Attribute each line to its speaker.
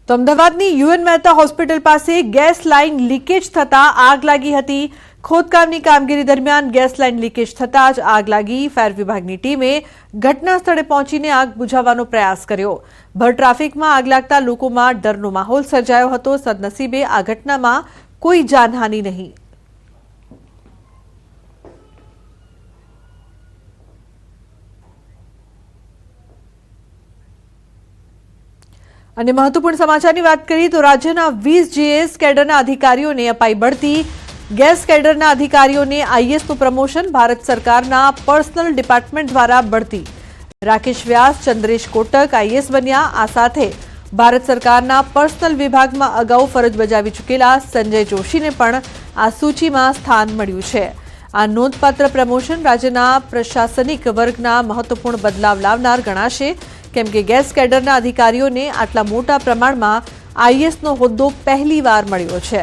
Speaker 1: તો અમદાવાદની UN Mehta hospital પાસે ગેસ લાઇન લીકેજ થતા આગ લાગી હતી। ખોદકામની કામગીરી દરમિયાન ગેસ લાઇન લીકેજ થતા જ આગ લાગી। ફાયર વિભાગની ટીમે ઘટના સ્થળે પહોંચીને આગ બુઝાવવાનો પ્રયાસ કર્યો। ભર ટ્રાફિકમાં આગ લાગતા લોકોમાં ડરનો માહોલ સર્જાયો હતો। સદનસીબે આ ઘટનામાં કોઈ જાનહાનિ નહીં। અને મહત્વપૂર્ણ સમાચારની વાત કરીએ તો રાજ્યના 20 જીએસ કેડરના અધિકારીઓને અપાઈ બઢતી। ગેસ કેડરના અધિકારીઓને આઈએસનું પ્રમોશન। ભારત સરકારના પર્સનલ ડિપાર્ટમેન્ટ દ્વારા બઢતી। રાકેશ વ્યાસ, ચંદ્રેશ કોટક આઈએસ બન્યા। આ સાથે ભારત સરકારના પર્સનલ વિભાગમાં અગાઉ ફરજ બજાવી ચૂકેલા સંજય જોશીને પણ આ સૂચિમાં સ્થાન મળ્યું છે। આ નોંધપાત્ર પ્રમોશન રાજ્યના પ્રશાસનિક વર્ગના મહત્વપૂર્ણ બદલાવ લાવનાર ગણાશે, કેમ કે ગેસ કેડરના અધિકારીઓને આટલા મોટા પ્રમાણમાં આઈએસનો હોદ્દો પહેલીવાર મળ્યો છે।